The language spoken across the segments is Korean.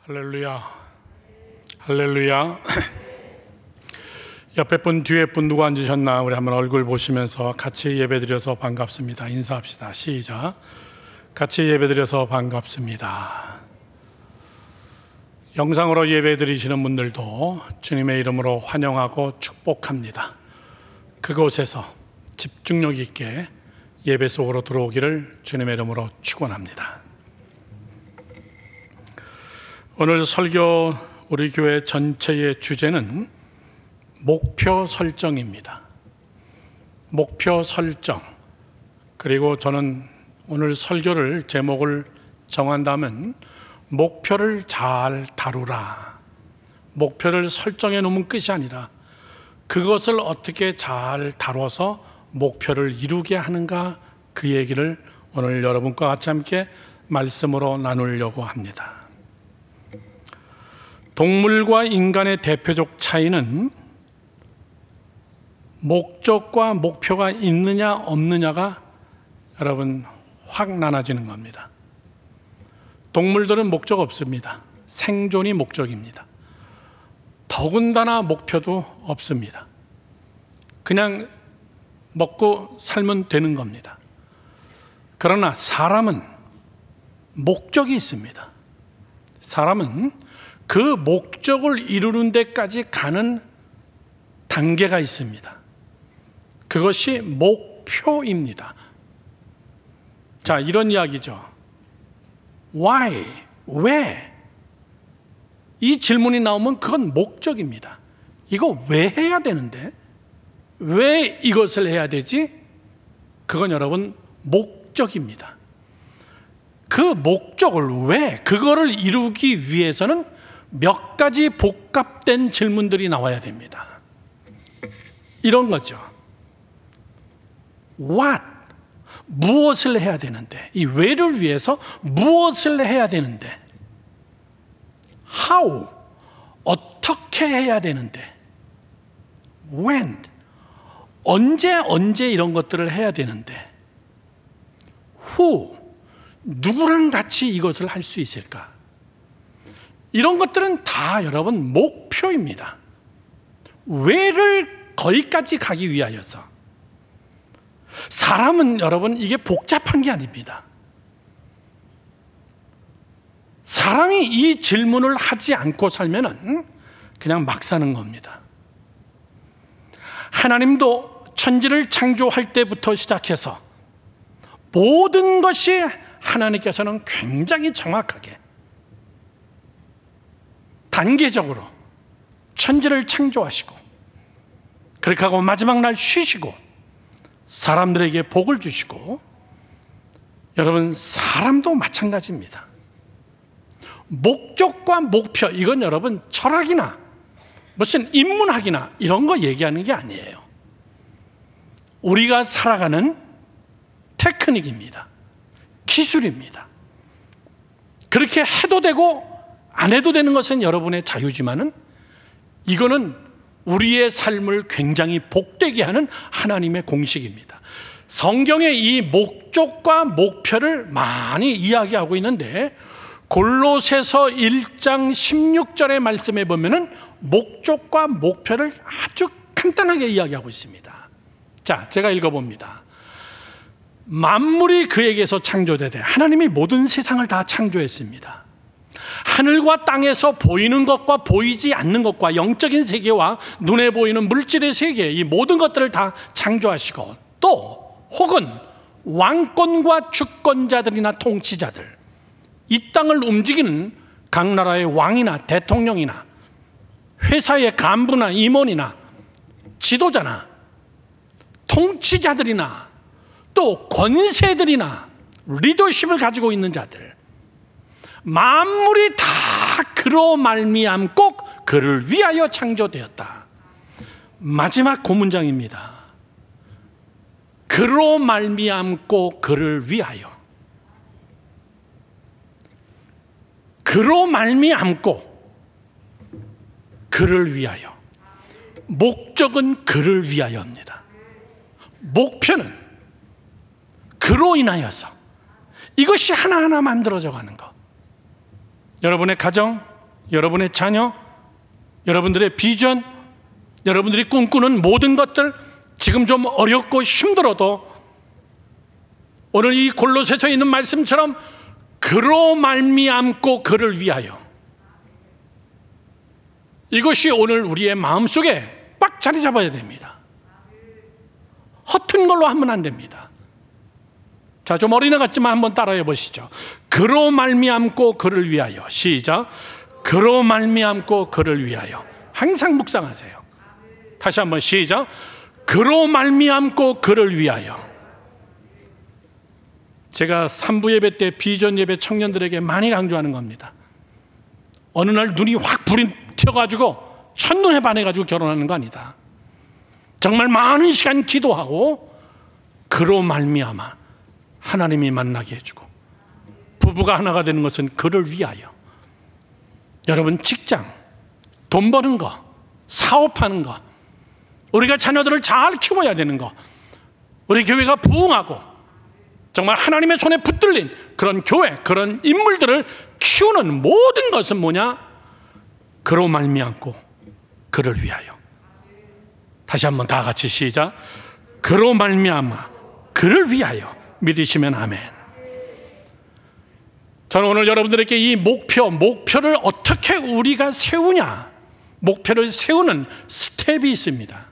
할렐루야, 할렐루야. 옆에 분, 뒤에 분 누구 앉으셨나? 우리 한번 얼굴 보시면서 같이 예배드려서 반갑습니다. 인사합시다. 시작. 같이 예배드려서 반갑습니다. 영상으로 예배드리시는 분들도 주님의 이름으로 환영하고 축복합니다. 그곳에서 집중력 있게 예배 속으로 들어오기를 주님의 이름으로 축원합니다. 오늘 설교 우리 교회 전체의 주제는 목표 설정입니다. 목표 설정. 그리고 저는 오늘 설교를 제목을 정한다면 목표를 잘 다루라. 목표를 설정해 놓으면 끝이 아니라 그것을 어떻게 잘 다뤄서 목표를 이루게 하는가, 그 얘기를 오늘 여러분과 같이 함께 말씀으로 나누려고 합니다. 동물과 인간의 대표적 차이는 목적과 목표가 있느냐 없느냐가 여러분 확 나눠지는 겁니다. 동물들은 목적 없습니다. 생존이 목적입니다. 더군다나 목표도 없습니다. 그냥 먹고 살면 되는 겁니다. 그러나 사람은 목적이 있습니다. 사람은 그 목적을 이루는 데까지 가는 단계가 있습니다. 그것이 목표입니다. 자, 이런 이야기죠. Why? 왜? 이 질문이 나오면 그건 목적입니다. 이거 왜 해야 되는데? 왜 이것을 해야 되지? 그건 여러분 목적입니다. 그 목적을 왜? 그거를 이루기 위해서는 몇 가지 복합된 질문들이 나와야 됩니다. 이런 거죠. What? 무엇을 해야 되는데? 이 왜를 위해서 무엇을 해야 되는데? How? 어떻게 해야 되는데? When? 언제 이런 것들을 해야 되는데? Who? 누구랑 같이 이것을 할 수 있을까? 이런 것들은 다 여러분 목표입니다. 왜를 거기까지 가기 위하여서. 사람은 여러분 이게 복잡한 게 아닙니다. 사람이 이 질문을 하지 않고 살면은 그냥 막 사는 겁니다. 하나님도 천지를 창조할 때부터 시작해서 모든 것이 하나님께서는 굉장히 정확하게 단계적으로 천지를 창조하시고 그렇게 하고 마지막 날 쉬시고 사람들에게 복을 주시고, 여러분 사람도 마찬가지입니다. 목적과 목표, 이건 여러분 철학이나 무슨 인문학이나 이런 거 얘기하는 게 아니에요. 우리가 살아가는 테크닉입니다. 기술입니다. 그렇게 해도 되고 안 해도 되는 것은 여러분의 자유지만은 이거는 우리의 삶을 굉장히 복되게 하는 하나님의 공식입니다. 성경에 이 목적과 목표를 많이 이야기하고 있는데 골로새서 1장 16절의 말씀에 보면은 목적과 목표를 아주 간단하게 이야기하고 있습니다. 자, 제가 읽어봅니다. 만물이 그에게서 창조되되 하나님이 모든 세상을 다 창조했습니다. 하늘과 땅에서 보이는 것과 보이지 않는 것과 영적인 세계와 눈에 보이는 물질의 세계, 이 모든 것들을 다 창조하시고 또 혹은 왕권과 주권자들이나 통치자들, 이 땅을 움직이는 각 나라의 왕이나 대통령이나 회사의 간부나 임원이나 지도자나 통치자들이나 또 권세들이나 리더십을 가지고 있는 자들, 만물이 다 그로 말미암고 그를 위하여 창조되었다. 마지막 고문장입니다. 그로 말미암고 그를 위하여. 그로 말미암고 그를 위하여. 목적은 그를 위하여입니다. 목표는 그로 인하여서 이것이 하나하나 만들어져 가는 것. 여러분의 가정, 여러분의 자녀, 여러분들의 비전, 여러분들이 꿈꾸는 모든 것들, 지금 좀 어렵고 힘들어도 오늘 이 골로새서에 있는 말씀처럼 그로 말미암고 그를 위하여, 이것이 오늘 우리의 마음속에 꽉 자리 잡아야 됩니다. 허튼 걸로 하면 안 됩니다. 자, 좀 어린애 같지만 한번 따라해 보시죠. 그로 말미암고 그를 위하여. 시작. 그로 말미암고 그를 위하여. 항상 묵상하세요. 다시 한번 시작. 그로 말미암고 그를 위하여. 제가 3부 예배 때 비전 예배 청년들에게 많이 강조하는 겁니다. 어느 날 눈이 확 불이 튀어가지고 첫눈에 반해가지고 결혼하는 거 아니다. 정말 많은 시간 기도하고 그로 말미암아 하나님이 만나게 해주고, 부부가 하나가 되는 것은 그를 위하여. 여러분, 직장, 돈 버는 거, 사업하는 거, 우리가 자녀들을 잘 키워야 되는 거, 우리 교회가 부흥하고 정말 하나님의 손에 붙들린 그런 교회, 그런 인물들을 키우는 모든 것은 뭐냐? 그로 말미암고 그를 위하여. 다시 한번 다 같이 시작. 그로 말미암아 그를 위하여. 믿으시면 아멘. 저는 오늘 여러분들에게 이 목표를 어떻게 우리가 세우냐, 목표를 세우는 스텝이 있습니다.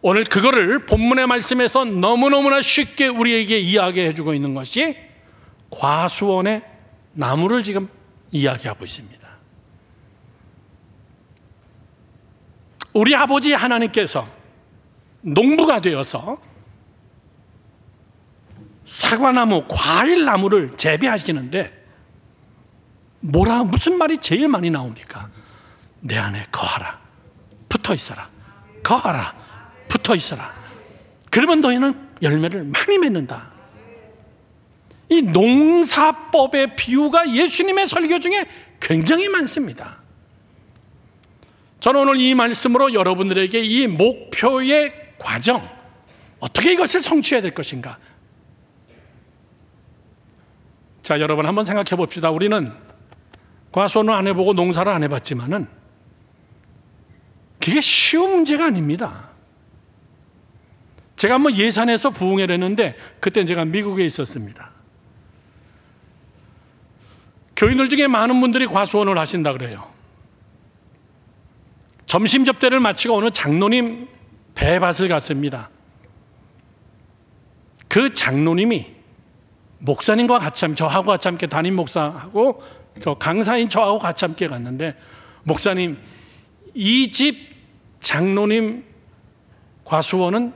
오늘 그거를 본문의 말씀에서 너무너무나 쉽게 우리에게 이야기해 주고 있는 것이 과수원의 나무를 지금 이야기하고 있습니다. 우리 아버지 하나님께서 농부가 되어서 사과나무, 과일나무를 재배하시는데 무슨 말이 제일 많이 나옵니까? 내 안에 거하라, 붙어 있어라, 거하라, 붙어 있어라. 그러면 너희는 열매를 많이 맺는다. 이 농사법의 비유가 예수님의 설교 중에 굉장히 많습니다. 저는 오늘 이 말씀으로 여러분들에게 이 목표의 과정, 어떻게 이것을 성취해야 될 것인가. 자, 여러분 한번 생각해 봅시다. 우리는 과수원을 안 해보고 농사를 안 해봤지만은 그게 쉬운 문제가 아닙니다. 제가 한번 예산에서 부흥회를 했는데 그때 제가 미국에 있었습니다. 교인들 중에 많은 분들이 과수원을 하신다 그래요. 점심 접대를 마치고 어느 장로님 배밭을 갔습니다. 그 장로님이 목사님과 같이, 저하고 같이 함께 담임 목사하고 저 강사인 저하고 같이 함께 갔는데, 목사님, 이 집 장로님 과수원은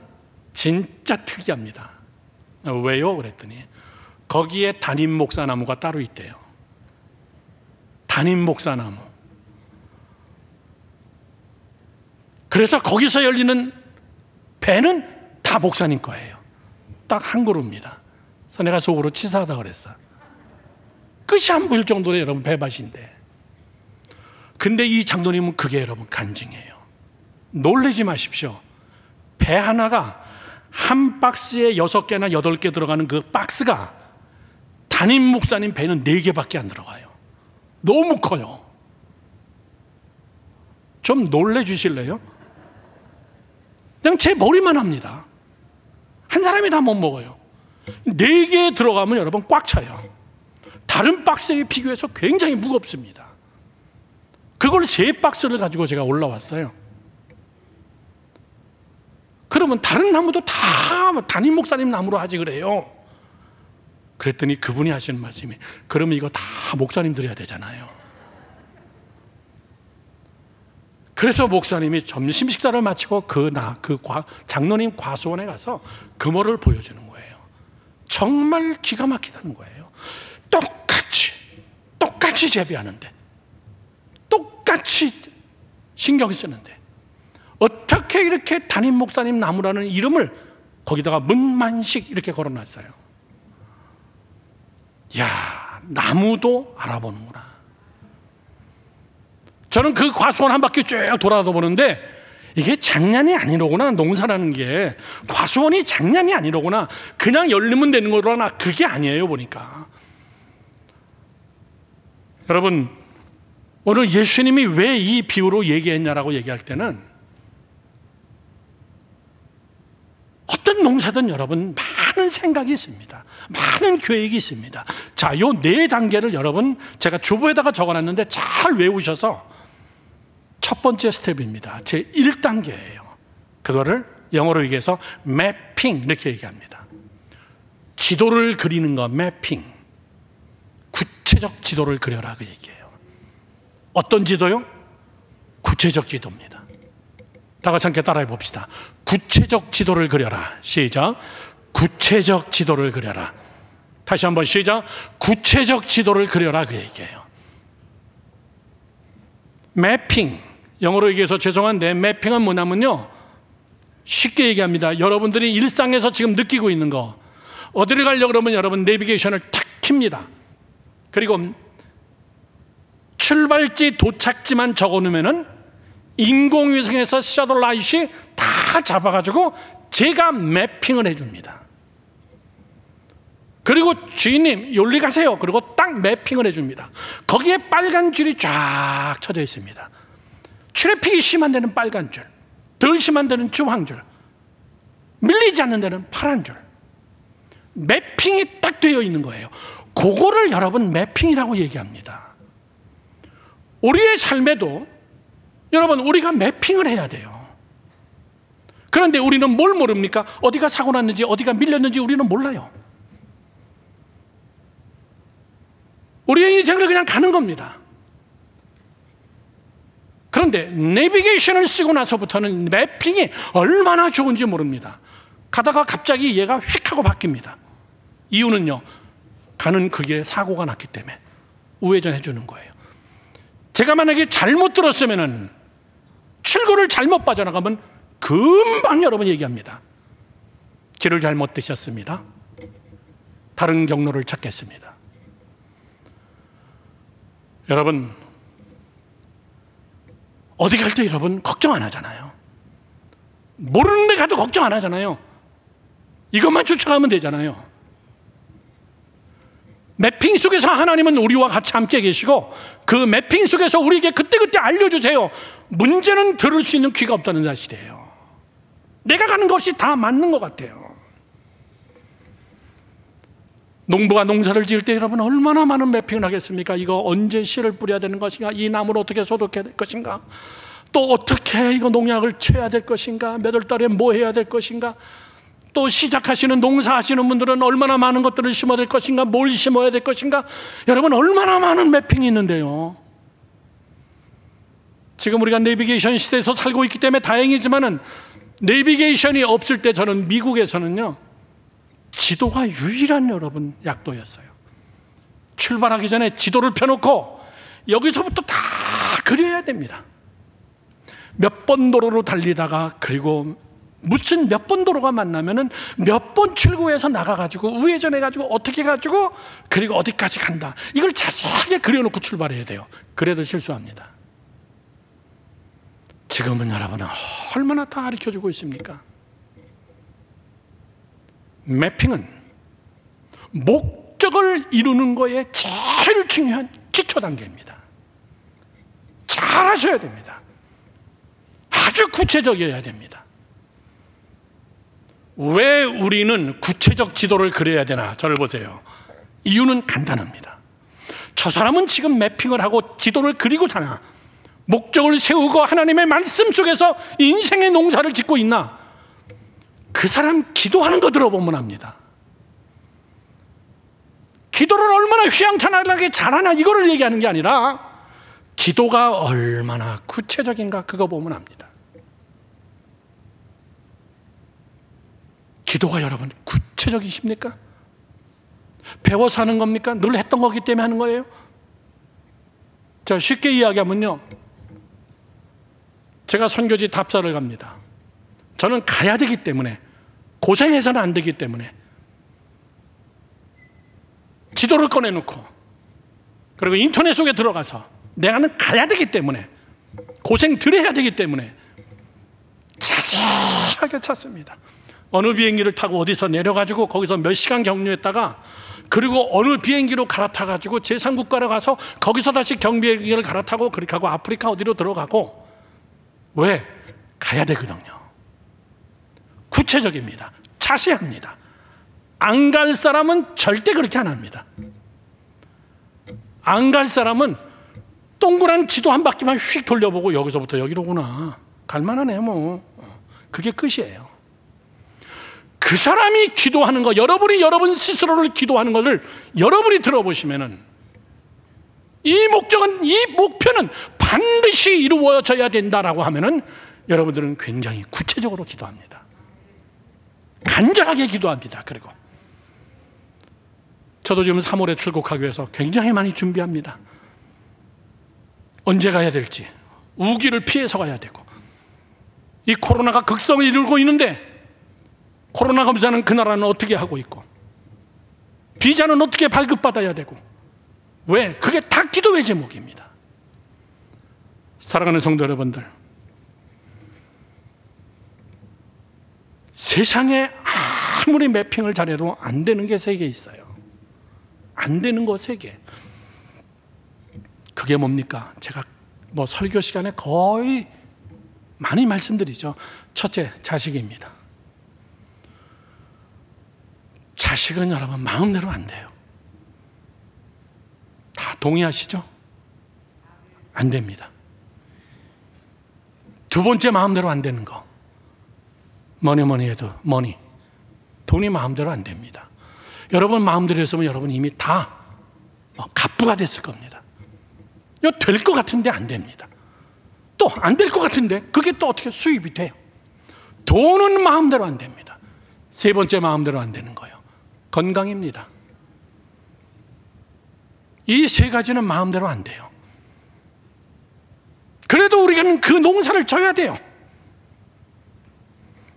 진짜 특이합니다. 왜요? 그랬더니 거기에 담임 목사 나무가 따로 있대요. 담임 목사 나무. 그래서 거기서 열리는 배는 다 목사님 거예요. 딱 한 그루입니다. 그래서 내가 속으로 치사하다 그랬어. 끝이 안 보일 정도로 여러분 배밭인데. 근데 이 장로님은 그게 여러분 간증이에요. 놀라지 마십시오. 배 하나가 한 박스에 6개나 8개 들어가는 그 박스가 담임 목사님 배는 4개밖에 안 들어가요. 너무 커요. 좀 놀래주실래요? 그냥 제 머리만 합니다. 한 사람이 다 못 먹어요. 4개 들어가면 여러분 꽉 차요. 다른 박스에 비교해서 굉장히 무겁습니다. 그걸 3박스를 가지고 제가 올라왔어요. 그러면 다른 나무도 다 담임 목사님 나무로 하지 그래요. 그랬더니 그분이 하시는 말씀이, 그러면 이거 다 목사님들이 해야 되잖아요. 그래서 목사님이 점심 식사를 마치고 장로님 과수원에 가서 금어를 보여주는 거예요. 정말 기가 막히다는 거예요. 똑같이 재배하는데, 똑같이 신경 쓰는데 어떻게 이렇게 담임 목사님 나무라는 이름을 거기다가 문만식 이렇게 걸어놨어요. 야, 나무도 알아보는구나. 저는 그 과수원 한 바퀴 쭉 돌아서 보는데 이게 장난이 아니로구나. 농사라는 게 과수원이 장난이 아니로구나. 그냥 열리면 되는 거구나. 그게 아니에요 보니까. 여러분, 오늘 예수님이 왜 이 비유로 얘기했냐라고 얘기할 때는 어떤 농사든 여러분 많은 생각이 있습니다. 많은 계획이 있습니다. 자, 요 4단계를 여러분 제가 주보에다가 적어놨는데 잘 외우셔서 첫 번째 스텝입니다. 제 1단계예요. 그거를 영어로 얘기해서 매핑 이렇게 얘기합니다. 지도를 그리는 거 매핑. 구체적 지도를 그려라 그 얘기예요. 어떤 지도요? 구체적 지도입니다. 다 같이 함께 따라해 봅시다. 구체적 지도를 그려라. 시작. 구체적 지도를 그려라. 다시 한번 시작. 구체적 지도를 그려라 그 얘기예요. 매핑. 영어로 얘기해서 죄송한데 매핑은 뭐냐면요, 쉽게 얘기합니다. 여러분들이 일상에서 지금 느끼고 있는 거, 어디를 가려고 그러면 여러분 내비게이션을 탁 킵니다. 그리고 출발지 도착지만 적어놓으면은 인공위성에서 셔틀라이트이 다 잡아가지고 제가 매핑을 해줍니다. 그리고 주인님 여기 가세요. 그리고 딱 매핑을 해줍니다. 거기에 빨간 줄이 쫙 쳐져 있습니다. 트래픽이 심한 데는 빨간 줄, 덜 심한 데는 주황 줄, 밀리지 않는 데는 파란 줄. 매핑이 딱 되어 있는 거예요. 그거를 여러분 매핑이라고 얘기합니다. 우리의 삶에도 여러분 우리가 매핑을 해야 돼요. 그런데 우리는 뭘 모릅니까? 어디가 사고 났는지, 어디가 밀렸는지 우리는 몰라요. 우리의 인생을 그냥 가는 겁니다. 그런데 내비게이션을 쓰고 나서부터는 매핑이 얼마나 좋은지 모릅니다. 가다가 갑자기 얘가 휙 하고 바뀝니다. 이유는요, 가는 그 길에 사고가 났기 때문에 우회전해 주는 거예요. 제가 만약에 잘못 들었으면은, 출구를 잘못 빠져나가면 금방 여러분 얘기합니다. 길을 잘못 드셨습니다. 다른 경로를 찾겠습니다. 여러분, 어디 갈 때 여러분 걱정 안 하잖아요. 모르는 데 가도 걱정 안 하잖아요. 이것만 쫓아가면 되잖아요. 매핑 속에서 하나님은 우리와 같이 함께 계시고 그 매핑 속에서 우리에게 그때그때 알려주세요. 문제는 들을 수 있는 귀가 없다는 사실이에요. 내가 가는 것이 다 맞는 것 같아요. 농부가 농사를 지을 때 여러분 얼마나 많은 매핑을 하겠습니까? 이거 언제 씨를 뿌려야 되는 것인가? 이 나무를 어떻게 소독해야 될 것인가? 또 어떻게 이거 농약을 쳐야 될 것인가? 몇 월 달에 뭐 해야 될 것인가? 또 시작하시는 농사하시는 분들은 얼마나 많은 것들을 심어야 될 것인가? 뭘 심어야 될 것인가? 여러분 얼마나 많은 매핑이 있는데요. 지금 우리가 내비게이션 시대에서 살고 있기 때문에 다행이지만은 내비게이션이 없을 때 저는 미국에서는요, 지도가 유일한 여러분 약도였어요. 출발하기 전에 지도를 펴놓고 여기서부터 다 그려야 됩니다. 몇 번 도로로 달리다가, 그리고 무슨 몇 번 도로가 만나면은 몇 번 출구에서 나가가지고 우회전해가지고 어떻게 해가지고 그리고 어디까지 간다. 이걸 자세하게 그려놓고 출발해야 돼요. 그래도 실수합니다. 지금은 여러분 얼마나 다 가르쳐주고 있습니까? 매핑은 목적을 이루는 거에 제일 중요한 기초 단계입니다. 잘 하셔야 됩니다. 아주 구체적이어야 됩니다. 왜 우리는 구체적 지도를 그려야 되나? 저를 보세요. 이유는 간단합니다. 저 사람은 지금 매핑을 하고 지도를 그리고 사나? 목적을 세우고 하나님의 말씀 속에서 인생의 농사를 짓고 있나? 그 사람 기도하는 거 들어보면 압니다. 기도를 얼마나 휘황찬란하게 잘하나 이거를 얘기하는 게 아니라 기도가 얼마나 구체적인가 그거 보면 압니다. 기도가 여러분 구체적이십니까? 배워서 하는 겁니까? 늘 했던 거기 때문에 하는 거예요? 자, 쉽게 이야기하면요, 제가 선교지 답사를 갑니다. 저는 가야 되기 때문에, 고생해서는 안 되기 때문에 지도를 꺼내놓고, 그리고 인터넷 속에 들어가서 내가는 가야 되기 때문에, 고생 덜 해야 되기 때문에 자세하게 찾습니다. 어느 비행기를 타고 어디서 내려가지고 거기서 몇 시간 경유했다가 그리고 어느 비행기로 갈아타가지고 제3국가로 가서 거기서 다시 경비행기를 갈아타고 그렇게 하고 아프리카 어디로 들어가고. 왜? 가야 되거든요. 구체적입니다. 자세합니다. 안 갈 사람은 절대 그렇게 안 합니다. 안 갈 사람은 동그란 지도 한 바퀴만 휙 돌려보고 여기서부터 여기로구나, 갈만하네 뭐, 그게 끝이에요. 그 사람이 기도하는 거, 여러분이 여러분 스스로를 기도하는 것을 여러분이 들어보시면은 이 목표는 반드시 이루어져야 된다라고 하면은 여러분들은 굉장히 구체적으로 기도합니다. 간절하게 기도합니다. 그리고 저도 지금 3월에 출국하기 위해서 굉장히 많이 준비합니다. 언제 가야 될지, 우기를 피해서 가야 되고, 이 코로나가 극성을 이루고 있는데 코로나 검사는 그 나라는 어떻게 하고 있고, 비자는 어떻게 발급받아야 되고. 왜? 그게 다 기도의 제목입니다. 사랑하는 성도 여러분들, 세상에 아무리 매핑을 잘해도 안 되는 게 3개 있어요. 안 되는 거 3개. 그게 뭡니까? 제가 설교 시간에 거의 많이 말씀드리죠. 첫째, 자식입니다. 자식은 여러분 마음대로 안 돼요. 다 동의하시죠? 안 됩니다. 두 번째 마음대로 안 되는 거, 뭐니 해도 돈이 마음대로 안 됩니다. 여러분 마음대로 했으면 여러분 이미 다 갑부가 됐을 겁니다. 이거 될 것 같은데 안 됩니다. 또 안 될 것 같은데 그게 또 어떻게 수입이 돼요? 돈은 마음대로 안 됩니다. 세 번째 마음대로 안 되는 거예요. 건강입니다. 이 3가지는 마음대로 안 돼요. 그래도 우리가 그 농사를 져야 돼요.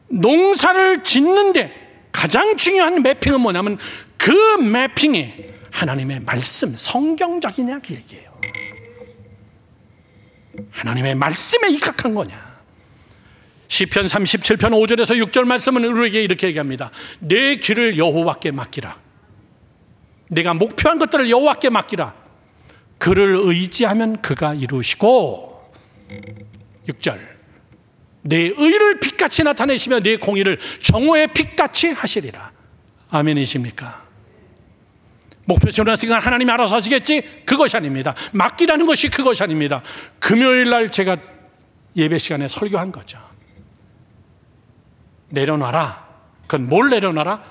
농사를 짓는데 가장 중요한 매핑은 뭐냐면 그 매핑이 하나님의 말씀, 성경적이냐 그 얘기예요. 하나님의 말씀에 입각한 거냐. 시편 37편 5절에서 6절 말씀은 우리에게 이렇게 얘기합니다. 내 길을 여호와께 맡기라. 내가 목표한 것들을 여호와께 맡기라. 그를 의지하면 그가 이루시고. 6절, 내 의를 빛같이 나타내시며 내 공의를 정오의 빛같이 하시리라. 아멘이십니까? 목표 세우는 생각 하나님이 알아서 하시겠지? 그것이 아닙니다. 맡기라는 것이 그것이 아닙니다. 금요일 날 제가 예배 시간에 설교한 거죠. 내려놔라. 그건 뭘 내려놔라?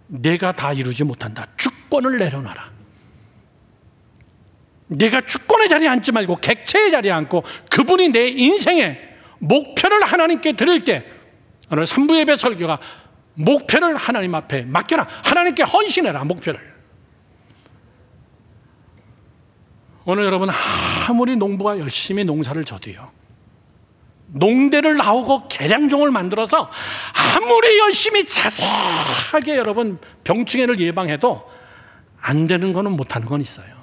내가 다 이루지 못한다. 주권을 내려놔라. 내가 주권의 자리에 앉지 말고 객체의 자리에 앉고 그분이 내 인생의 목표를 하나님께 드릴 때, 오늘 3부 예배 설교가 목표를 하나님 앞에 맡겨라. 하나님께 헌신해라. 목표를. 오늘 여러분 아무리 농부가 열심히 농사를 져도요, 농대를 나오고 계량종을 만들어서 아무리 열심히 자세하게 여러분 병충해를 예방해도 안 되는 거는 못하는 건 있어요.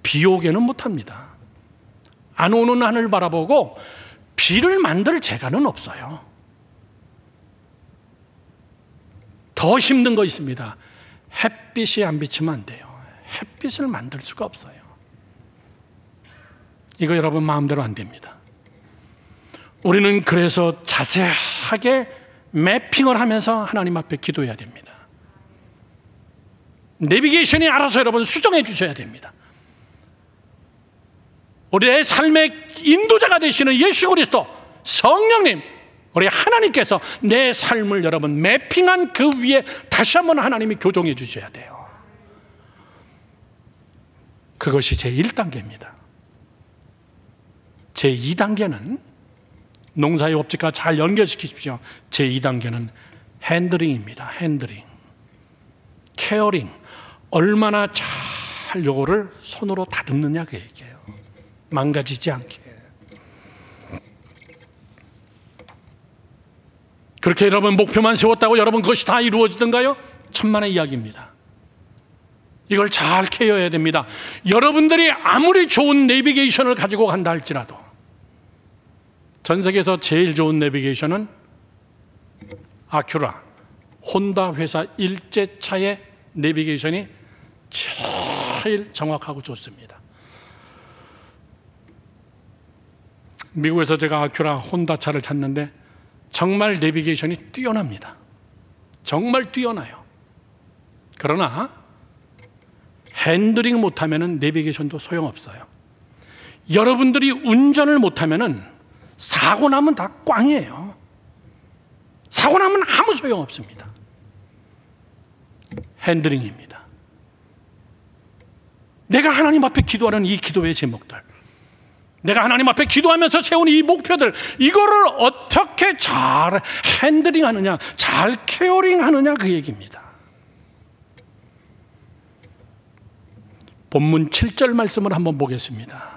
비 오게는 못합니다. 안 오는 하늘 바라보고 비를 만들 재간은 없어요. 더 힘든 거 있습니다. 햇빛이 안 비치면 안 돼요. 햇빛을 만들 수가 없어요. 이거 여러분 마음대로 안 됩니다. 우리는 그래서 자세하게 매핑을 하면서 하나님 앞에 기도해야 됩니다. 내비게이션이 알아서 여러분 수정해 주셔야 됩니다. 우리의 삶의 인도자가 되시는 예수 그리스도 성령님, 우리 하나님께서 내 삶을 여러분 매핑한 그 위에 다시 한번 하나님이 교정해 주셔야 돼요. 그것이 제1단계입니다. 제2단계는 농사의 법칙과 잘 연결시키십시오. 제2단계는 핸들링입니다. 핸들링, 케어링. 얼마나 잘 요거를 손으로 다듬느냐 그 얘기예요. 망가지지 않게. 그렇게 여러분 목표만 세웠다고 여러분 그것이 다 이루어지던가요? 천만의 이야기입니다. 이걸 잘 케어해야 됩니다. 여러분들이 아무리 좋은 내비게이션을 가지고 간다 할지라도 전 세계에서 제일 좋은 내비게이션은 아큐라, 혼다 회사 일제차의 내비게이션이 제일 정확하고 좋습니다. 미국에서 제가 아큐라 혼다 차를 찾는데 정말 내비게이션이 뛰어납니다. 정말 뛰어나요. 그러나 핸들링 못하면 내비게이션도 소용없어요. 여러분들이 운전을 못하면 사고 나면 다 꽝이에요. 사고 나면 아무 소용없습니다. 핸들링입니다. 내가 하나님 앞에 기도하는 이 기도의 제목들, 내가 하나님 앞에 기도하면서 세운 이 목표들, 이거를 어떻게 잘 핸들링하느냐, 잘 케어링하느냐, 그 얘기입니다. 본문 7절 말씀을 한번 보겠습니다.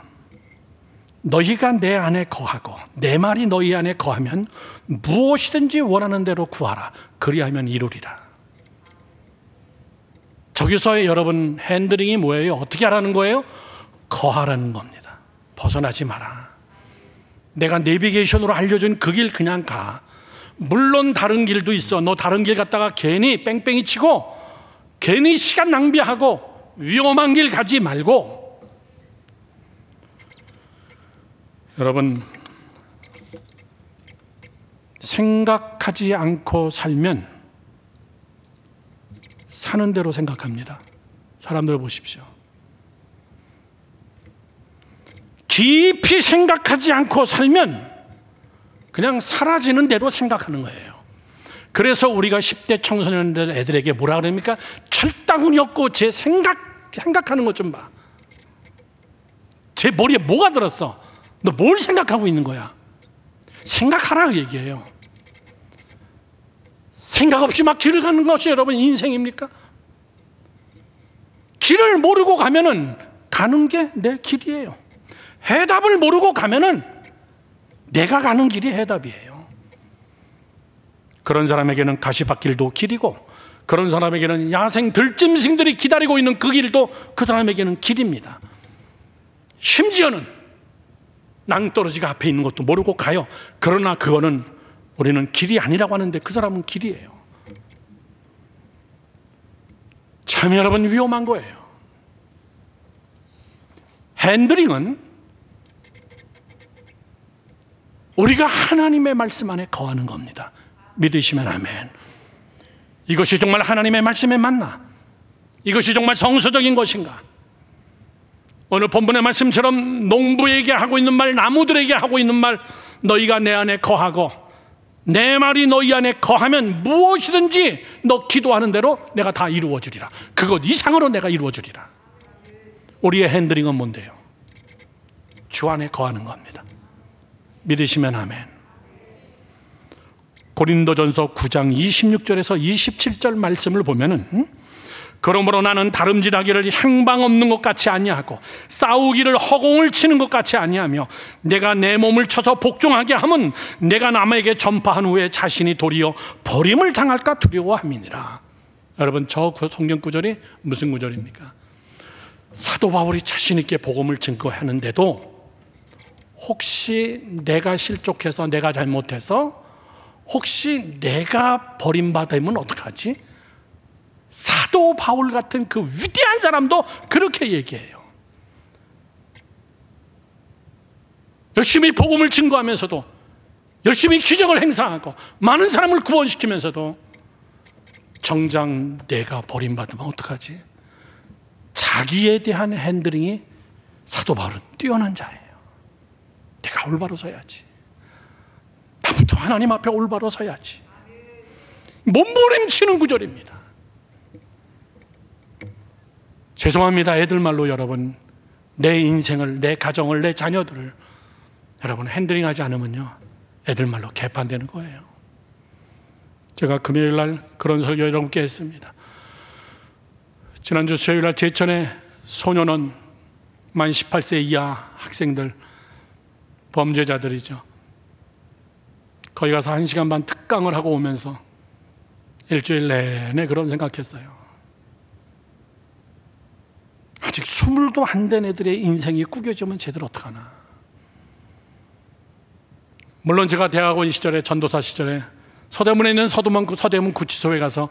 너희가 내 안에 거하고 내 말이 너희 안에 거하면 무엇이든지 원하는 대로 구하라. 그리하면 이루리라. 저기서의 여러분 핸들링이 뭐예요? 어떻게 하라는 거예요? 거하라는 겁니다. 벗어나지 마라. 내가 내비게이션으로 알려준 그 길 그냥 가. 물론 다른 길도 있어. 너 다른 길 갔다가 괜히 뺑뺑이 치고 괜히 시간 낭비하고 위험한 길 가지 말고. 여러분, 생각하지 않고 살면 사는 대로 생각합니다. 사람들 보십시오. 깊이 생각하지 않고 살면 그냥 사라지는 대로 생각하는 거예요. 그래서 우리가 10대 청소년들 애들에게 뭐라 그럽니까? 철다구니 없고 제 생각하는 것 좀 봐. 제 머리에 뭐가 들었어? 너 뭘 생각하고 있는 거야? 생각하라 그 얘기예요. 생각 없이 막 길을 가는 것이 여러분 인생입니까? 길을 모르고 가면은 가는 게 내 길이에요. 해답을 모르고 가면은 내가 가는 길이 해답이에요. 그런 사람에게는 가시밭길도 길이고, 그런 사람에게는 야생 들짐승들이 기다리고 있는 그 길도 그 사람에게는 길입니다. 심지어는 낭떠러지가 앞에 있는 것도 모르고 가요. 그러나 그거는 우리는 길이 아니라고 하는데 그 사람은 길이에요. 참 여러분 위험한 거예요. 핸들링은 우리가 하나님의 말씀 안에 거하는 겁니다. 믿으시면 아멘. 이것이 정말 하나님의 말씀에 맞나? 이것이 정말 성서적인 것인가? 오늘 본문의 말씀처럼 농부에게 하고 있는 말, 나무들에게 하고 있는 말, 너희가 내 안에 거하고 내 말이 너희 안에 거하면 무엇이든지 너 기도하는 대로 내가 다 이루어주리라. 그것 이상으로 내가 이루어주리라. 우리의 핸들링은 뭔데요? 주 안에 거하는 겁니다. 믿으시면 아멘. 고린도전서 9장 26절에서 27절 말씀을 보면은 그러므로 나는 다름질하기를 행방 없는 것 같이 아니하고 싸우기를 허공을 치는 것 같이 아니하며 내가 내 몸을 쳐서 복종하게 하면 내가 남에게 전파한 후에 자신이 도리어 버림을 당할까 두려워함이니라. 여러분, 저 성경 구절이 무슨 구절입니까? 사도 바울이 자신 있게 복음을 증거하는데도 혹시 내가 실족해서 내가 잘못해서 혹시 내가 버림받으면 어떡하지? 사도 바울 같은 그 위대한 사람도 그렇게 얘기해요. 열심히 복음을 증거하면서도, 열심히 기적을 행사하고 많은 사람을 구원시키면서도 정작 내가 버림받으면 어떡하지? 자기에 대한 핸들링이 사도 바울은 뛰어난 자예요. 내가 올바로 서야지. 나부터 하나님 앞에 올바로 서야지. 몸부림치는 구절입니다. 죄송합니다. 애들 말로 여러분, 내 인생을, 내 가정을, 내 자녀들을 여러분 핸들링하지 않으면요, 애들 말로 개판되는 거예요. 제가 금요일 날 그런 설교 여러분께 했습니다. 지난주 수요일 날 제천에 소년원 만 18세 이하 학생들, 범죄자들이죠. 거기 가서 1시간 반 특강을 하고 오면서 일주일 내내 그런 생각했어요. 아직 20도 안 된 애들의 인생이 꾸겨지면 쟤들 어떡하나. 물론 제가 대학원 시절에, 전도사 시절에 서대문에 있는 서대문 구치소에 가서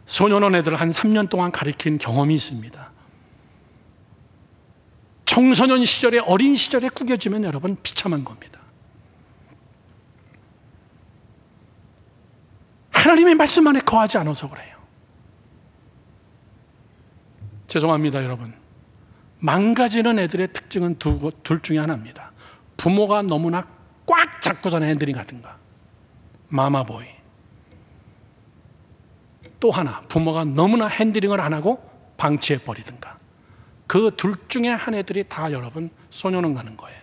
소년원 애들 한 3년 동안 가르친 경험이 있습니다. 청소년 시절에, 어린 시절에 구겨지면 여러분 비참한 겁니다. 하나님의 말씀 안에 거하지 않아서 그래요. 죄송합니다, 여러분. 망가지는 애들의 특징은 둘 중에 하나입니다. 부모가 너무나 꽉 잡고서는 핸들링 하든가, 마마보이. 또 하나, 부모가 너무나 핸들링을 안 하고 방치해버리든가. 그 둘 중에 한 애들이 다 여러분 소년원 가는 거예요.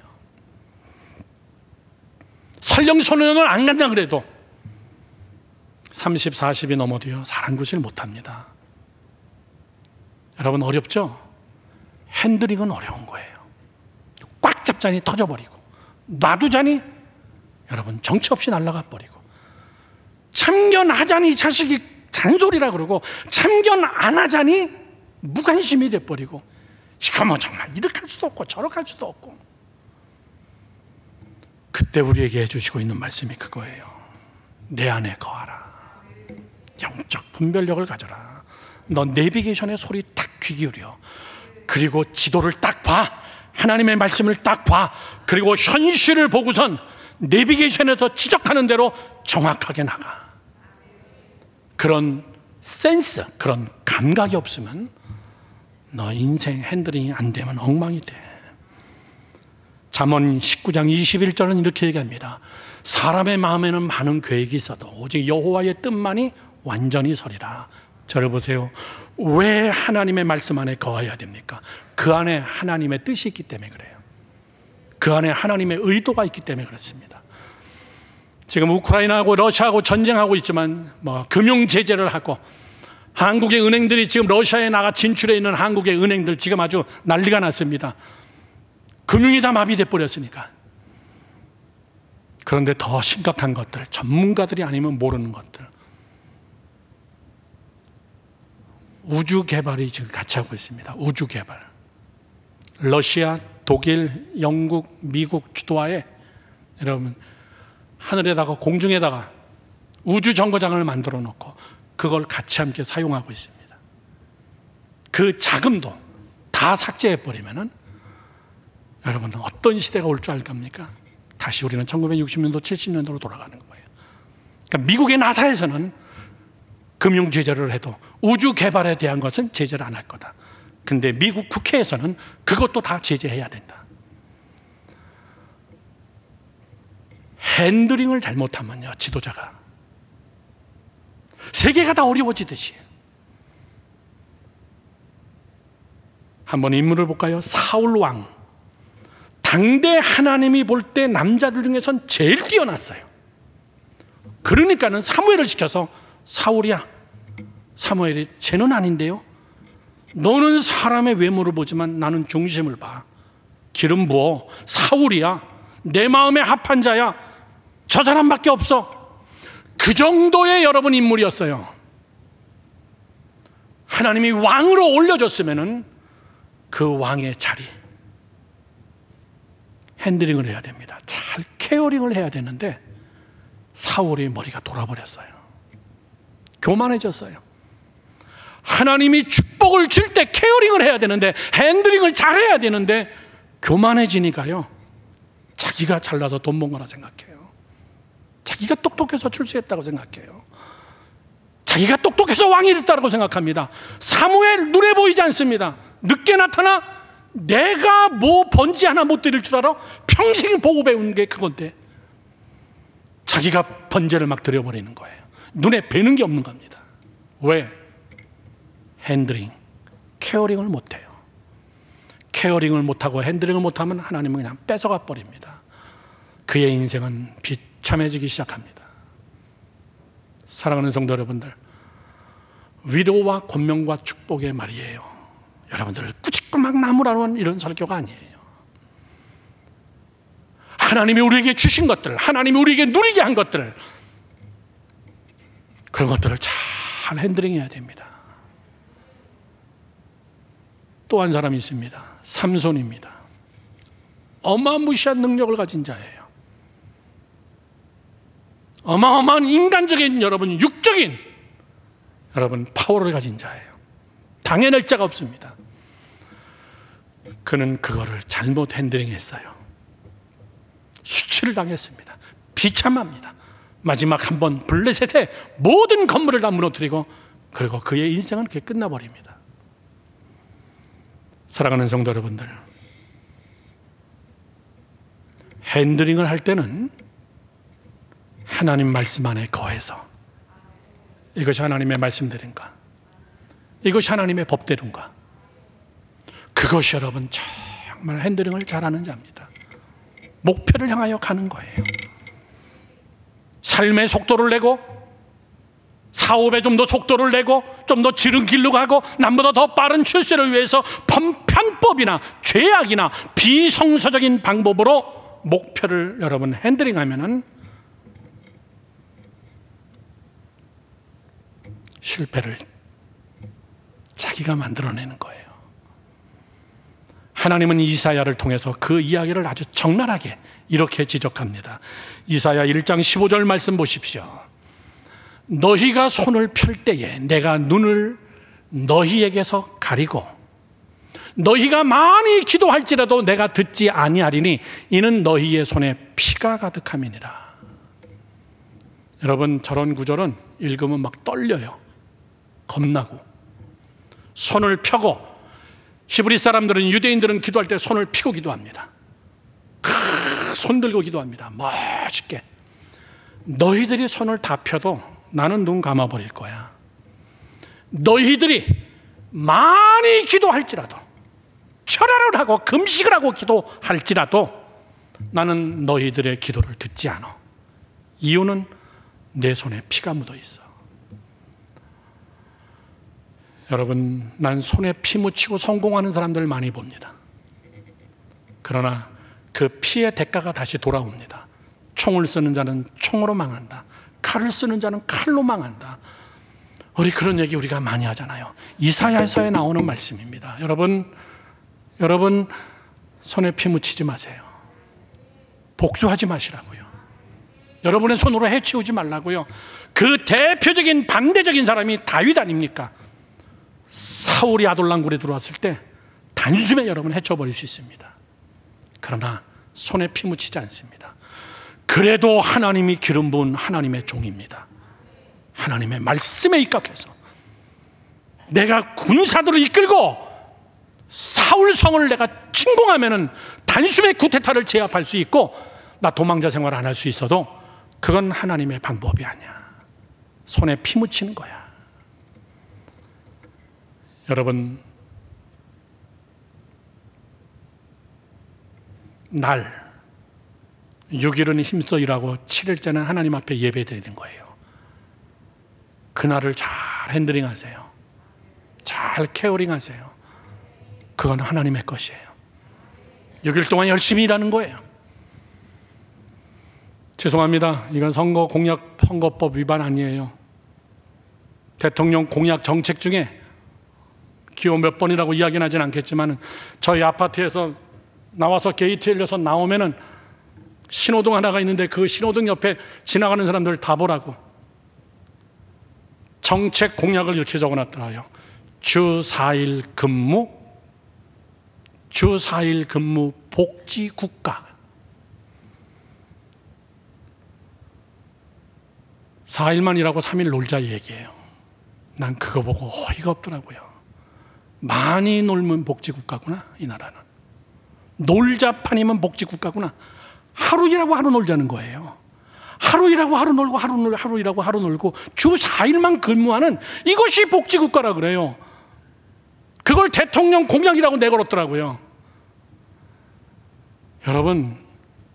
설령 소년원을 안 간다 그래도 30, 40이 넘어도요 사랑구실 못합니다. 여러분 어렵죠? 핸들링은 어려운 거예요. 꽉 잡자니 터져버리고, 놔두자니 여러분 정처 없이 날아가 버리고, 참견하자니 자식이 잔소리라 그러고, 참견 안 하자니 무관심이 돼버리고, 이거 뭐 정말 이렇게 할 수도 없고 저렇게 할 수도 없고. 그때 우리에게 해주시고 있는 말씀이 그거예요. 내 안에 거하라. 영적 분별력을 가져라. 너 내비게이션의 소리 딱 귀 기울여. 그리고 지도를 딱 봐. 하나님의 말씀을 딱 봐. 그리고 현실을 보고선 내비게이션에서 지적하는 대로 정확하게 나가. 그런 센스, 그런 감각이 없으면 너 인생 핸들링이 안 되면 엉망이 돼. 잠언 19장 21절은 이렇게 얘기합니다. 사람의 마음에는 많은 계획이 있어도 오직 여호와의 뜻만이 완전히 서리라. 저를 보세요. 왜 하나님의 말씀 안에 거해야 됩니까? 그 안에 하나님의 뜻이 있기 때문에 그래요. 그 안에 하나님의 의도가 있기 때문에 그렇습니다. 지금 우크라이나하고 러시아하고 전쟁하고 있지만 금융 제재를 하고, 한국의 은행들이 지금 러시아에 나가 진출해 있는 한국의 은행들 지금 아주 난리가 났습니다. 금융이 다 마비돼 버렸으니까. 그런데 더 심각한 것들, 전문가들이 아니면 모르는 것들, 우주 개발이 지금 같이 하고 있습니다. 우주 개발. 러시아, 독일, 영국, 미국 주도하에 여러분 하늘에다가 공중에다가 우주 정거장을 만들어 놓고 그걸 같이 함께 사용하고 있습니다. 그 자금도 다 삭제해 버리면은 여러분 어떤 시대가 올 줄 알갑니까? 다시 우리는 1960년도, 70년도로 돌아가는 거예요. 그러니까 미국의 나사에서는 금융 제재를 해도 우주 개발에 대한 것은 제재를 안 할 거다. 근데 미국 국회에서는 그것도 다 제재해야 된다. 핸들링을 잘못하면요, 지도자가 세계가 다 어려워지듯이. 한번 인물을 볼까요? 사울 왕. 당대 하나님이 볼 때 남자들 중에선 제일 뛰어났어요. 그러니까는 사무엘을 시켜서, 사울이야, 사무엘이 쟤는 아닌데요? 너는 사람의 외모를 보지만 나는 중심을 봐. 기름 부어. 사울이야, 내 마음에 합한 자야. 저 사람밖에 없어. 그 정도의 여러분 인물이었어요. 하나님이 왕으로 올려줬으면은 그 왕의 자리 핸들링을 해야 됩니다. 잘 케어링을 해야 되는데 사울이 머리가 돌아버렸어요. 교만해졌어요. 하나님이 축복을 줄 때 케어링을 해야 되는데, 핸들링을 잘해야 되는데 교만해지니까요, 자기가 잘나서 돈 번 거라 생각해요. 자기가 똑똑해서 출세했다고 생각해요. 자기가 똑똑해서 왕이 됐다고 생각합니다. 사무엘 눈에 보이지 않습니다. 늦게 나타나 내가 뭐 번지 하나 못 드릴 줄 알아? 평생 보고 배운 게 그건데 자기가 번제를 막 드려버리는 거예요. 눈에 뵈는 게 없는 겁니다. 왜? 핸들링, 케어링을 못해요. 케어링을 못하고 핸들링을 못하면 하나님은 그냥 뺏어가 버립니다. 그의 인생은 비참해지기 시작합니다. 사랑하는 성도 여러분들, 위로와 권명과 축복의 말이에요. 여러분들 꾸짖고막 나무라는 이런 설교가 아니에요. 하나님이 우리에게 주신 것들, 하나님이 우리에게 누리게 한 것들, 그런 것들을 잘 핸들링해야 됩니다. 또 한 사람이 있습니다. 삼손입니다. 어마무시한 능력을 가진 자예요. 어마어마한 인간적인, 여러분 육적인 여러분, 파워를 가진 자예요. 당해낼 자가 없습니다. 그는 그거를 잘못 핸들링했어요. 수치를 당했습니다. 비참합니다. 마지막 한번 블레셋의 모든 건물을 다 무너뜨리고, 그리고 그의 인생은 그렇게 끝나버립니다. 사랑하는 성도 여러분들, 핸들링을 할 때는 하나님 말씀 안에 거해서, 이것이 하나님의 말씀대로인가, 이것이 하나님의 법대로인가, 그것이 여러분 정말 핸들링을 잘하는 자입니다. 목표를 향하여 가는 거예요. 삶의 속도를 내고 4, 5배 좀 더 속도를 내고 좀 더 지름길로 가고 남보다 더 빠른 출세를 위해서 편법이나 죄악이나 비성서적인 방법으로 목표를 여러분 핸들링하면은 실패를 자기가 만들어내는 거예요. 하나님은 이사야를 통해서 그 이야기를 아주 적나라하게 이렇게 지적합니다. 이사야 1장 15절 말씀 보십시오. 너희가 손을 펼 때에 내가 눈을 너희에게서 가리고 너희가 많이 기도할지라도 내가 듣지 아니하리니 이는 너희의 손에 피가 가득함이니라. 여러분, 저런 구절은 읽으면 막 떨려요. 겁나고 손을 펴고, 히브리 사람들은, 유대인들은 기도할 때 손을 펴고 기도합니다. 손 들고 기도합니다. 멋있게. 너희들이 손을 다 펴도 나는 눈 감아버릴 거야. 너희들이 많이 기도할지라도, 철야를 하고 금식을 하고 기도할지라도 나는 너희들의 기도를 듣지 않아. 이유는 내 손에 피가 묻어 있어. 여러분, 난 손에 피 묻히고 성공하는 사람들 많이 봅니다. 그러나 그 피의 대가가 다시 돌아옵니다. 총을 쓰는 자는 총으로 망한다. 칼을 쓰는 자는 칼로 망한다. 우리 그런 얘기 우리가 많이 하잖아요. 이사야서에 나오는 말씀입니다. 여러분 손에 피 묻히지 마세요. 복수하지 마시라고요. 여러분의 손으로 해치우지 말라고요. 그 대표적인 반대적인 사람이 다윗 아닙니까? 사울이 아돌람굴에 들어왔을 때 단숨에 여러분 해쳐버릴 수 있습니다. 그러나 손에 피 묻히지 않습니다. 그래도 하나님이 기름 부은 하나님의 종입니다. 하나님의 말씀에 입각해서 내가 군사들을 이끌고 사울 성을 내가 침공하면은 단숨에 쿠데타를 제압할 수 있고 나 도망자 생활 안 할 수 있어도 그건 하나님의 방법이 아니야. 손에 피 묻히는 거야. 여러분, 날 6일은 힘써 일하고 7일째는 하나님 앞에 예배 드리는 거예요. 그날을 잘 핸들링 하세요. 잘 케어링 하세요. 그건 하나님의 것이에요. 6일 동안 열심히 일하는 거예요. 죄송합니다. 이건 선거법 위반 아니에요. 대통령 공약 정책 중에 기호 몇 번이라고 이야기는 하진 않겠지만 저희 아파트에서 나와서 게이트 열려서 나오면은 신호등 하나가 있는데 그 신호등 옆에 지나가는 사람들 다 보라고 정책 공약을 이렇게 적어놨더라고요. 주 4일 근무 복지국가. 4일만 일하고 3일 놀자 얘기예요. 난 그거 보고 어이가 없더라고요. 많이 놀면 복지국가구나, 이 나라는. 놀자판이면 복지국가구나. 하루 일하고 하루 놀자는 거예요. 하루 일하고 하루 놀고 하루 일하고 하루 놀고 주 4일만 근무하는 이것이 복지국가라 그래요. 그걸 대통령 공약이라고 내걸었더라고요. 여러분,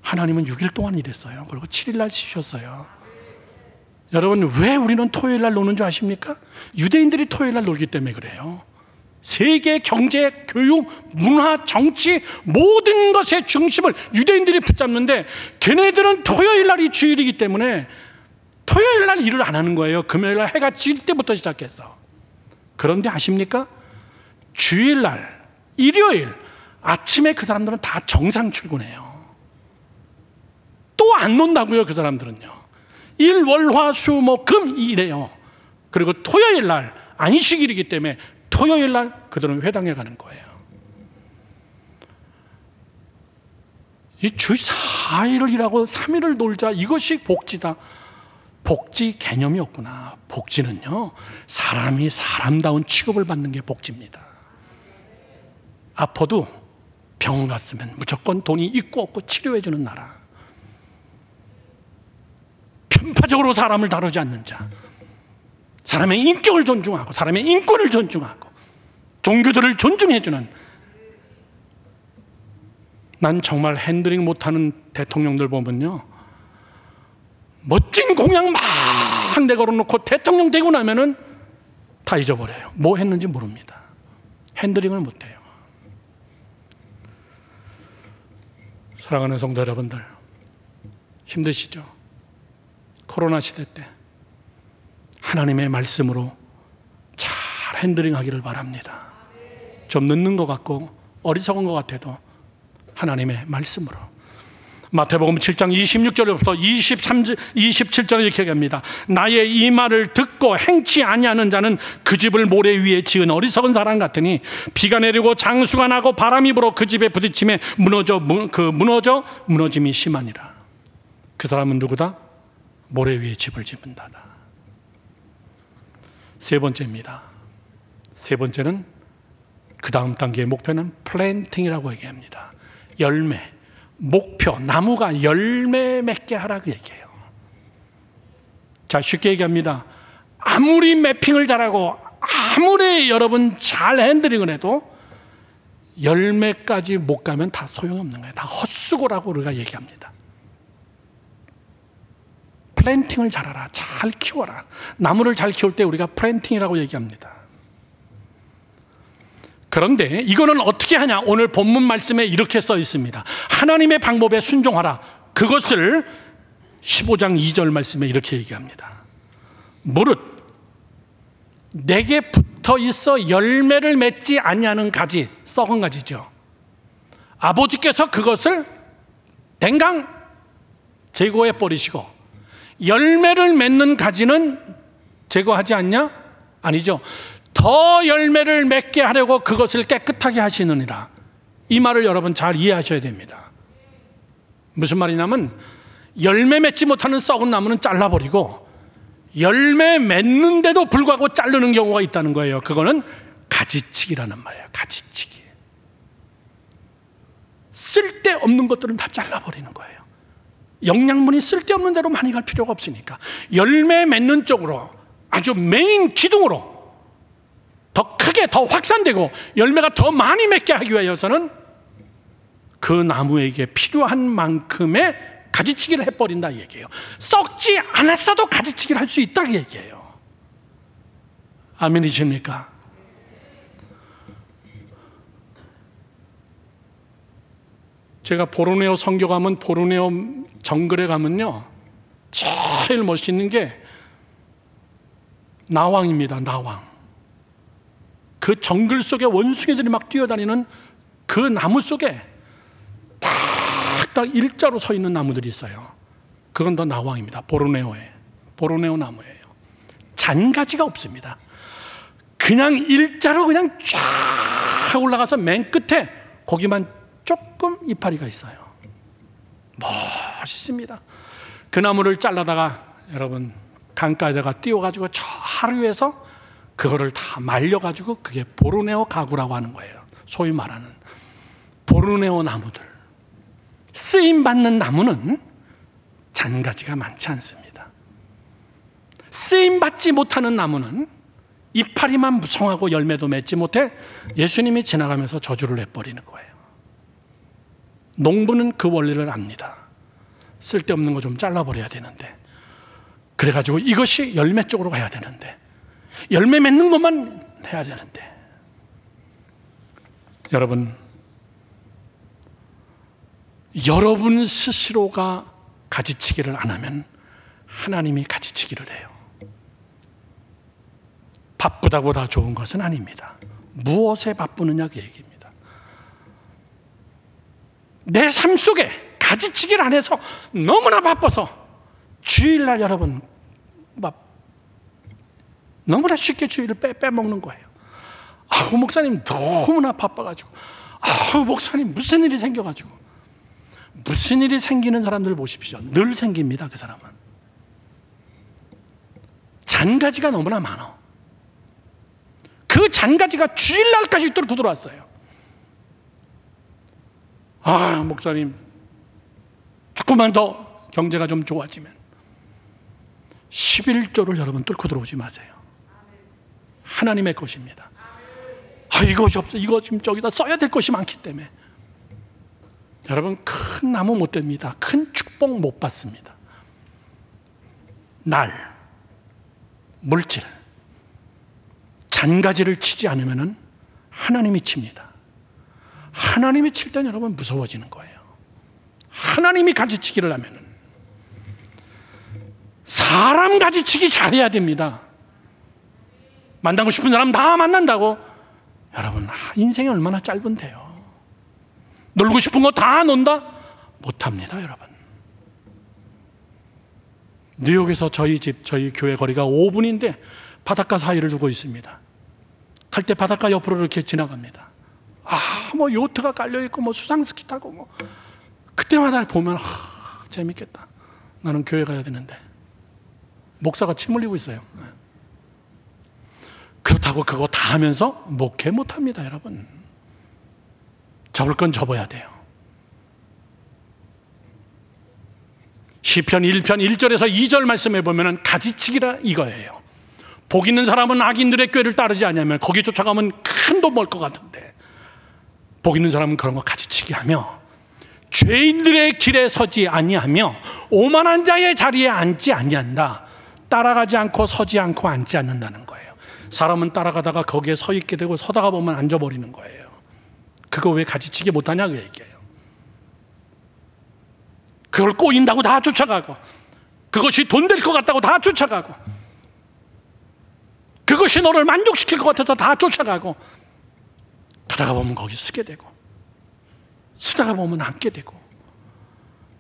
하나님은 6일 동안 일했어요. 그리고 7일 날 쉬셨어요. 여러분, 왜 우리는 토요일 날 노는 줄 아십니까? 유대인들이 토요일 날 놀기 때문에 그래요. 세계 경제, 교육, 문화, 정치 모든 것의 중심을 유대인들이 붙잡는데 걔네들은 토요일 날이 주일이기 때문에 토요일 날 일을 안 하는 거예요. 금요일 날 해가 질 때부터 시작했어. 그런데 아십니까? 주일 날, 일요일 아침에 그 사람들은 다 정상 출근해요. 또 안 논다고요, 그 사람들은요. 일, 월, 화, 수, 목, 금 이래요. 그리고 토요일 날 안식일이기 때문에 토요일 날 그들은 회당에 가는 거예요. 이 주 4일을 일하고 3일을 놀자, 이것이 복지다. 복지 개념이 없구나. 복지는요, 사람이 사람다운 취급을 받는 게 복지입니다. 아파도 병원 갔으면 무조건 돈이 있고 없고 치료해 주는 나라. 편파적으로 사람을 다루지 않는 자, 사람의 인격을 존중하고 사람의 인권을 존중하고 종교들을 존중해 주는. 난 정말 핸들링 못하는 대통령들 보면요, 멋진 공약 막 내걸어놓고 대통령 되고 나면은 다 잊어버려요. 뭐 했는지 모릅니다. 핸들링을 못해요. 사랑하는 성도 여러분들, 힘드시죠? 코로나 시대 때 하나님의 말씀으로 잘 핸들링 하기를 바랍니다. 좀 늦는 것 같고 어리석은 것 같아도 하나님의 말씀으로. 마태복음 7장 26절부터 27절에 이렇게 얘기합니다. 나의 이 말을 듣고 행치 아니하는 자는 그 집을 모래 위에 지은 어리석은 사람 같으니 비가 내리고 장수가 나고 바람이 불어 그 집에 부딪힘에 무너짐이 심하니라. 그 사람은 누구다? 모래 위에 집을 짓는다다. 세 번째입니다. 세 번째는 그 다음 단계의 목표는 플랜팅이라고 얘기합니다. 열매, 목표, 나무가 열매 맺게 하라 그 얘기예요. 자, 쉽게 얘기합니다. 아무리 매핑을 잘하고 아무리 여러분 잘 핸들링을 해도 열매까지 못 가면 다 소용없는 거예요. 다 헛수고라고 우리가 얘기합니다. 플랜팅을 잘하라, 잘 키워라. 나무를 잘 키울 때 우리가 플랜팅이라고 얘기합니다. 그런데 이거는 어떻게 하냐? 오늘 본문 말씀에 이렇게 써 있습니다. 하나님의 방법에 순종하라. 그것을 15장 2절 말씀에 이렇게 얘기합니다. 무릇 내게 붙어 있어 열매를 맺지 아니하는 가지, 썩은 가지죠. 아버지께서 그것을 댕강 제거해 버리시고 열매를 맺는 가지는 제거하지 않냐? 아니죠. 더 열매를 맺게 하려고 그것을 깨끗하게 하시느니라. 이 말을 여러분 잘 이해하셔야 됩니다. 무슨 말이냐면 열매 맺지 못하는 썩은 나무는 잘라버리고 열매 맺는데도 불구하고 자르는 경우가 있다는 거예요. 그거는 가지치기라는 말이에요. 가지치기. 쓸데없는 것들은 다 잘라버리는 거예요. 영양분이 쓸데없는 대로 많이 갈 필요가 없으니까 열매 맺는 쪽으로, 아주 메인 기둥으로 더 크게 더 확산되고 열매가 더 많이 맺게 하기 위해서는 그 나무에게 필요한 만큼의 가지치기를 해버린다 이 얘기예요. 썩지 않았어도 가지치기를 할 수 있다 이 얘기예요. 아멘이십니까? 제가 보르네오 선교 가면, 보르네오 정글에 가면요, 제일 멋있는 게 나왕입니다. 나왕. 그 정글 속에 원숭이들이 막 뛰어다니는 그 나무 속에 딱 일자로 서 있는 나무들이 있어요. 그건 더 나왕입니다. 보르네오 나무예요. 잔가지가 없습니다. 그냥 일자로 그냥 쫙 올라가서 맨 끝에 거기만 조금 이파리가 있어요. 멋있습니다. 그 나무를 잘라다가 여러분 강가에다가 띄워가지고 저 하루에서 그거를 다 말려가지고 그게 보르네오 가구라고 하는 거예요. 소위 말하는 보르네오 나무들. 쓰임받는 나무는 잔가지가 많지 않습니다. 쓰임받지 못하는 나무는 이파리만 무성하고 열매도 맺지 못해 예수님이 지나가면서 저주를 내버리는 거예요. 농부는 그 원리를 압니다. 쓸데없는 거 좀 잘라버려야 되는데, 그래가지고 이것이 열매 쪽으로 가야 되는데, 열매 맺는 것만 해야 되는데. 여러분 스스로가 가지치기를 안 하면 하나님이 가지치기를 해요. 바쁘다고 다 좋은 것은 아닙니다. 무엇에 바쁘느냐 그 얘기입니다. 내 삶 속에 가지치기를 안 해서 너무나 바빠서 주일날 여러분 막 너무나 쉽게 주의를 빼먹는 거예요. 아우, 목사님 너무나 바빠가지고, 아우, 목사님 무슨 일이 생겨가지고. 무슨 일이 생기는 사람들 보십시오. 늘 생깁니다. 그 사람은 잔가지가 너무나 많아. 그 잔가지가 주일날까지 뚫고 들어왔어요. 아, 목사님 조금만 더 경제가 좀 좋아지면 11조를 여러분 뚫고 들어오지 마세요. 하나님의 것입니다. 아, 이것이 없어. 이거 지금 저기다 써야 될 것이 많기 때문에. 여러분, 큰 나무 못 됩니다. 큰 축복 못 받습니다. 날, 물질, 잔가지를 치지 않으면 하나님이 칩니다. 하나님이 칠 때는 여러분 무서워지는 거예요. 하나님이 가지치기를 하면 사람 가지치기 잘해야 됩니다. 만나고 싶은 사람 다 만난다고? 여러분, 인생이 얼마나 짧은데요. 놀고 싶은 거 다 논다? 못합니다, 여러분. 뉴욕에서 저희 집, 저희 교회 거리가 5분인데 바닷가 사이를 두고 있습니다. 갈 때 바닷가 옆으로 이렇게 지나갑니다. 아, 뭐 요트가 깔려있고 뭐 수상스키 타고 뭐. 그때마다 보면 재밌겠다. 나는 교회 가야 되는데. 목사가 침 흘리고 있어요. 그렇다고 그거 다 하면서 목회 못합니다, 여러분. 접을 건 접어야 돼요. 시편 1편 1절에서 2절 말씀해 보면 가지치기라 이거예요. 복 있는 사람은 악인들의 꾀를 따르지 않으면 거기 쫓아가면 큰 돈 벌 것 같은데, 복 있는 사람은 그런 거 가지치기 하며 죄인들의 길에 서지 아니하며 오만한 자의 자리에 앉지 아니한다. 따라가지 않고 서지 않고 앉지 않는다는 거예요. 사람은 따라가다가 거기에 서 있게 되고 서다가 보면 앉아버리는 거예요. 그거 왜 가지치기 못하냐 그 얘기예요. 그걸 꼬인다고 다 쫓아가고, 그것이 돈 될 것 같다고 다 쫓아가고, 그것이 너를 만족시킬 것 같아서 다 쫓아가고, 가다가 보면 거기 쓰게 되고, 쓰다가 보면 앉게 되고.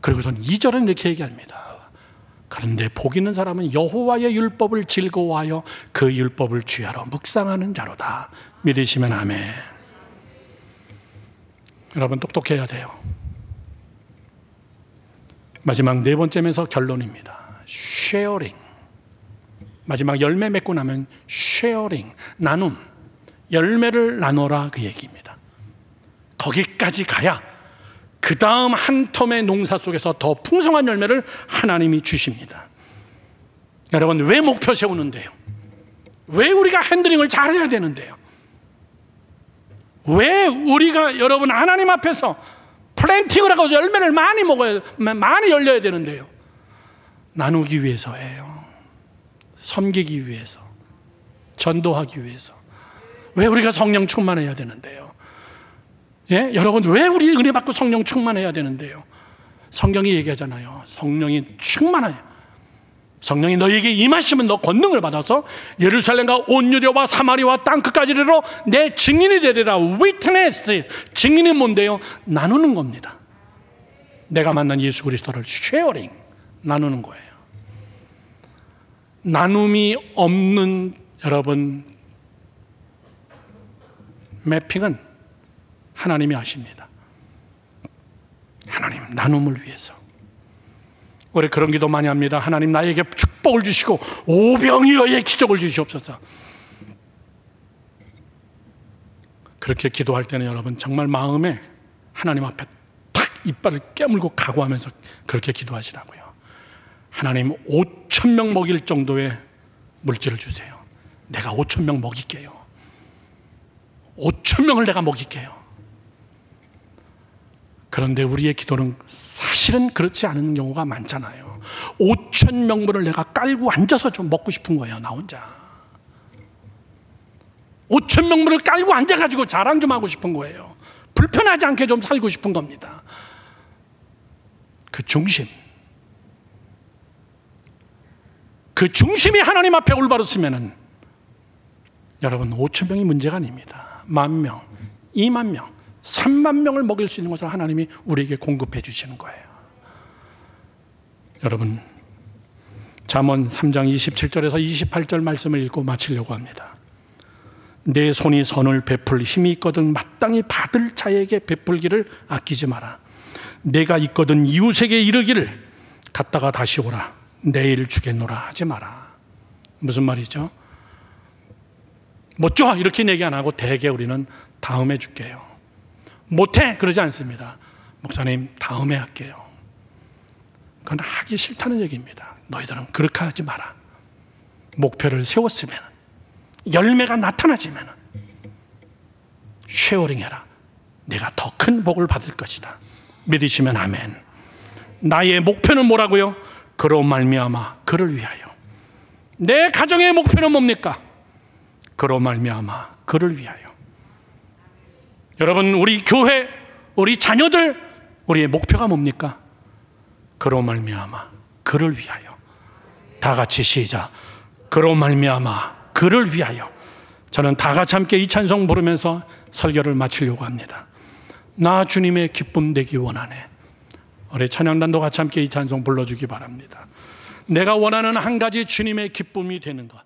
그리고선 2절은 이렇게 얘기합니다. 그런데 복 있는 사람은 여호와의 율법을 즐거워하여 그 율법을 주야로 묵상하는 자로다. 믿으시면 아멘. 여러분, 똑똑해야 돼요. 마지막 네 번째면서 결론입니다. 쉐어링. 마지막 열매 맺고 나면 쉐어링, 나눔, 열매를 나눠라 그 얘기입니다. 거기까지 가야 그 다음 한 텀의 농사 속에서 더 풍성한 열매를 하나님이 주십니다. 여러분, 왜 목표 세우는데요? 왜 우리가 핸들링을 잘해야 되는데요? 왜 우리가 여러분 하나님 앞에서 플랜팅을 하고 열매를 많이 먹어야, 많이 열려야 되는데요? 나누기 위해서예요. 섬기기 위해서, 전도하기 위해서. 왜 우리가 성령 충만해야 되는데요? 예? 여러분, 왜 우리 은혜 받고 성령 충만해야 되는데요? 성경이 얘기하잖아요. 성령이 충만해요. 성령이 너에게 임하시면 너 권능을 받아서 예루살렘과 온 유대와 사마리아와 땅 끝까지 이르러 내 증인이 되리라. 위트네스. 증인이 뭔데요? 나누는 겁니다. 내가 만난 예수 그리스도를 쉐어링, 나누는 거예요. 나눔이 없는 여러분 매핑은 하나님이 아십니다. 하나님, 나눔을 위해서. 우리 그런 기도 많이 합니다. 하나님, 나에게 축복을 주시고 오병이어의 기적을 주시옵소서. 그렇게 기도할 때는 여러분 정말 마음에 하나님 앞에 탁 이빨을 깨물고 각오하면서 그렇게 기도하시라고요. 하나님, 5,000명 먹일 정도의 물질을 주세요. 내가 5,000명 먹일게요. 5,000명을 내가 먹일게요. 그런데 우리의 기도는 사실은 그렇지 않은 경우가 많잖아요. 5,000명분을 내가 깔고 앉아서 좀 먹고 싶은 거예요, 나 혼자. 5,000명분을 깔고 앉아가지고 자랑 좀 하고 싶은 거예요. 불편하지 않게 좀 살고 싶은 겁니다. 그 중심이 하나님 앞에 올바로 쓰면은 여러분 5,000명이 문제가 아닙니다. 10,000명, 20,000명, 30,000명을 먹일 수 있는 것을 하나님이 우리에게 공급해 주시는 거예요. 여러분, 잠언 3장 27절에서 28절 말씀을 읽고 마치려고 합니다. 내 손이 선을 베풀 힘이 있거든 마땅히 받을 자에게 베풀기를 아끼지 마라. 내가 있거든 이웃에게 이르기를 갔다가 다시 오라. 내일 주겠노라 하지 마라. 무슨 말이죠? 못 줘 이렇게 얘기 안 하고 대개 우리는 다음에 줄게요. 못해 그러지 않습니다. 목사님 다음에 할게요. 그건 하기 싫다는 얘기입니다. 너희들은 그렇게 하지 마라. 목표를 세웠으면 열매가 나타나지면 쉐어링해라. 내가 더 큰 복을 받을 것이다. 믿으시면 아멘. 나의 목표는 뭐라고요? 그로 말미암아 그를 위하여. 내 가정의 목표는 뭡니까? 그로 말미암아 그를 위하여. 여러분 우리 교회 우리 자녀들 우리의 목표가 뭡니까? 그로 말미암아 그를 위하여. 다 같이 시작. 그로 말미암아 그를 위하여. 저는 다 같이 함께 이 찬송 부르면서 설교를 마치려고 합니다. 나 주님의 기쁨 되기 원하네. 우리 찬양단도 같이 함께 이 찬송 불러주기 바랍니다. 내가 원하는 한 가지 주님의 기쁨이 되는 것.